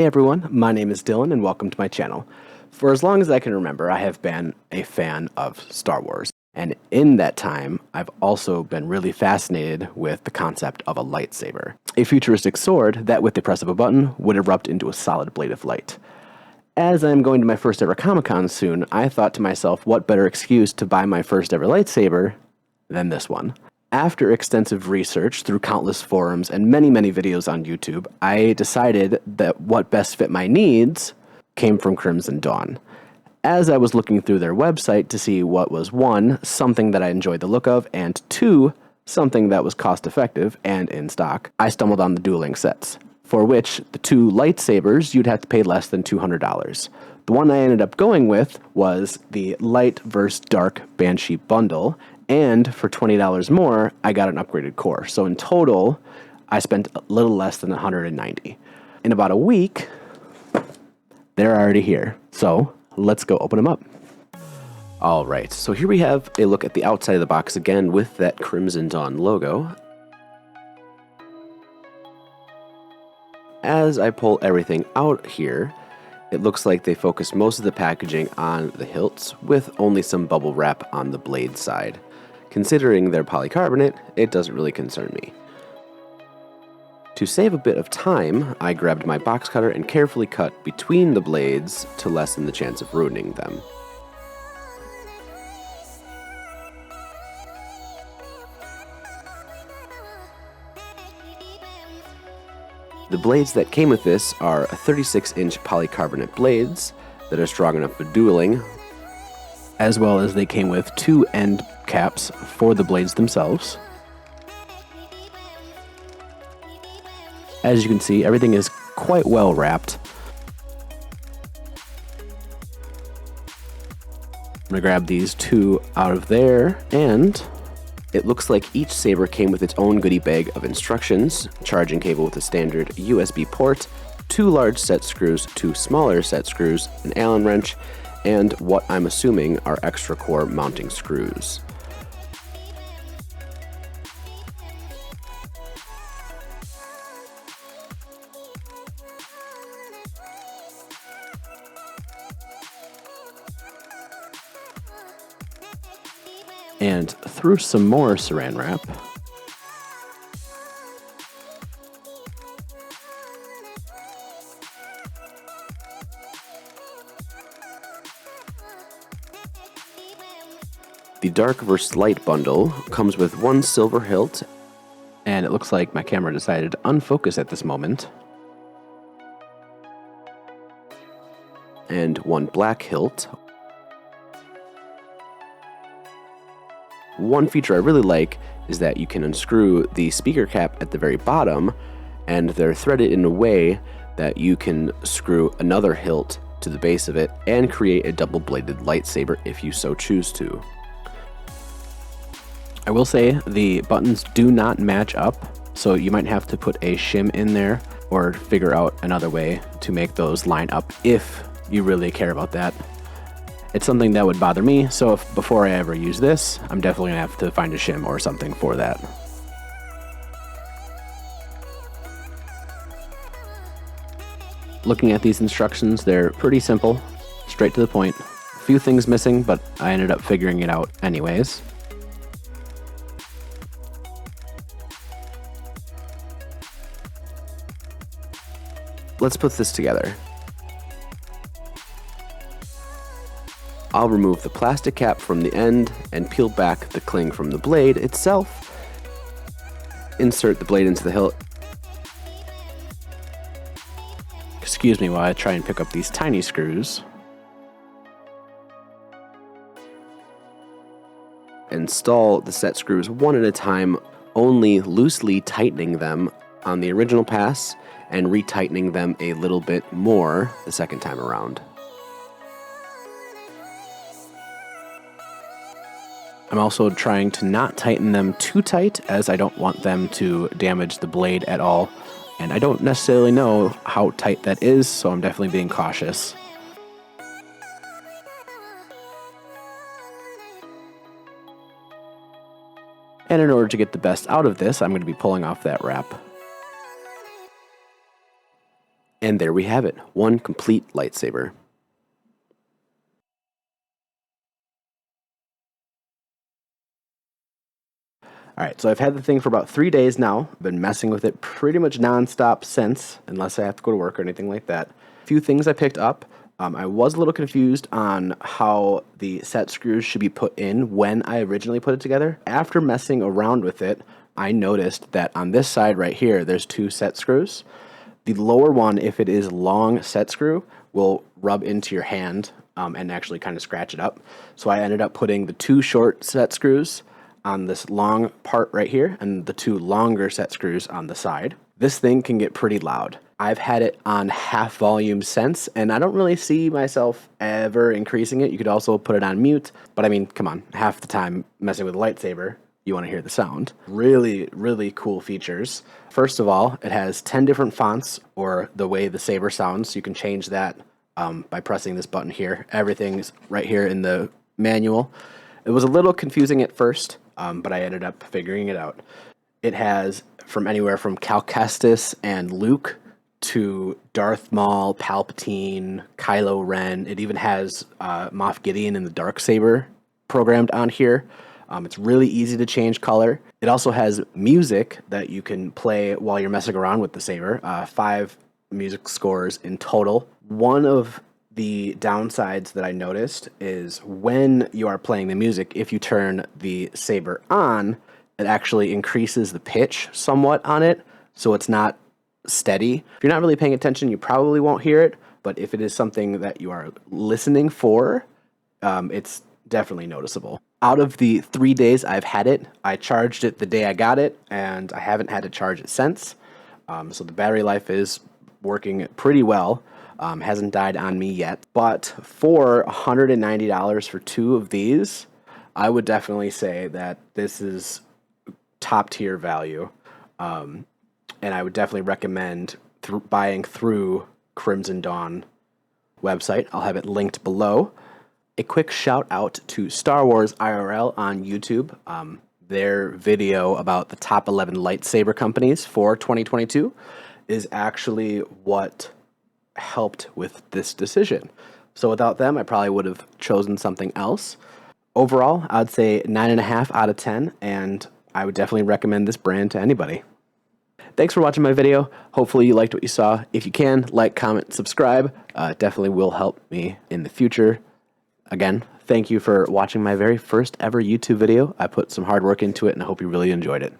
Hey everyone, my name is Dylan and welcome to my channel. For as long as I can remember, I have been a fan of Star Wars. And in that time, I've also been really fascinated with the concept of a lightsaber. A futuristic sword that, with the press of a button, would erupt into a solid blade of light. As I'm going to my first ever Comic-Con soon, I thought to myself, what better excuse to buy my first ever lightsaber than this one? After extensive research through countless forums and many videos on YouTube, I decided that what best fit my needs came from Crimson Dawn. As I was looking through their website to see what was, one, something that I enjoyed the look of, and two, something that was cost effective and in stock, I stumbled on the dueling sets, for which the two lightsabers you'd have to pay less than $200. The one I ended up going with was the Light vs. Dark Banshee bundle, and for $20 more, I got an upgraded core. So in total, I spent a little less than $190. In about a week, they're already here. So let's go open them up. All right, so here we have a look at the outside of the box again with that Crimson Dawn logo. As I pull everything out here, it looks like they focused most of the packaging on the hilts with only some bubble wrap on the blade side. Considering they're polycarbonate, it doesn't really concern me. To save a bit of time, I grabbed my box cutter and carefully cut between the blades to lessen the chance of ruining them. The blades that came with this are 36-inch polycarbonate blades that are strong enough for dueling, as well as they came with two end caps for the blades themselves. As you can see, everything is quite well wrapped. I'm going to grab these two out of there, and it looks like each saber came with its own goodie bag of instructions, charging cable with a standard USB port, two large set screws, two smaller set screws, an Allen wrench, and what I'm assuming are extra core mounting screws. And through some more saran wrap, the Dark vs. Light bundle comes with one silver hilt, and it looks like my camera decided to unfocus at this moment, and one black hilt. One feature I really like is that you can unscrew the speaker cap at the very bottom, and they're threaded in a way that you can screw another hilt to the base of it and create a double-bladed lightsaber if you so choose to. I will say the buttons do not match up, so you might have to put a shim in there or figure out another way to make those line up if you really care about that. It's something that would bother me, so if before I ever use this, I'm definitely going to have to find a shim or something for that. Looking at these instructions, they're pretty simple, straight to the point. A few things missing, but I ended up figuring it out anyways. Let's put this together. I'll remove the plastic cap from the end and peel back the cling from the blade itself. Insert the blade into the hilt. Excuse me while I try and pick up these tiny screws. Install the set screws one at a time, only loosely tightening them on the original pass and retightening them a little bit more the second time around. I'm also trying to not tighten them too tight, as I don't want them to damage the blade at all, and I don't necessarily know how tight that is, so I'm definitely being cautious. And in order to get the best out of this, I'm going to be pulling off that wrap. And there we have it, one complete lightsaber. All right, so I've had the thing for about 3 days now. I've been messing with it pretty much nonstop since, unless I have to go to work or anything like that. A few things I picked up. I was a little confused on how the set screws should be put in when I originally put it together. After messing around with it, I noticed that on this side right here, there's 2 set screws. The lower one, if it is long set screw, will rub into your hand and actually kind of scratch it up. So I ended up putting the 2 short set screws on this long part right here and the 2 longer set screws on the side. This thing can get pretty loud. I've had it on half volume since, and I don't really see myself ever increasing it. You could also put it on mute, but I mean, come on, half the time messing with a lightsaber, you want to hear the sound. Really, really cool features. First of all, it has 10 different fonts, or the way the saber sounds. You can change that by pressing this button here. Everything's right here in the manual. It was a little confusing at first, but I ended up figuring it out. It has from anywhere from Cal Kestis and Luke to Darth Maul, Palpatine, Kylo Ren. It even has Moff Gideon and the Darksaber programmed on here. It's really easy to change color. It also has music that you can play while you're messing around with the saber. 5 music scores in total. One of the downsides that I noticed is when you are playing the music, if you turn the saber on, it actually increases the pitch somewhat on it, so it's not steady. If you're not really paying attention, you probably won't hear it, but if it is something that you are listening for, it's definitely noticeable. Out of the 3 days I've had it, I charged it the day I got it, and I haven't had to charge it since. So the battery life is working pretty well. Hasn't died on me yet. But for $190 for 2 of these, I would definitely say that this is top tier value. And I would definitely recommend buying through Crimson Dawn website. I'll have it linked below. A quick shout out to Star Wars IRL on YouTube. Their video about the top 11 lightsaber companies for 2022 is actually what helped with this decision. So without them, I probably would have chosen something else. Overall, I'd say 9.5 out of 10, and I would definitely recommend this brand to anybody. Thanks for watching my video. Hopefully you liked what you saw. If you can, like, comment, subscribe. Definitely will help me in the future. Again, thank you for watching my very first ever YouTube video. I put some hard work into it, and I hope you really enjoyed it.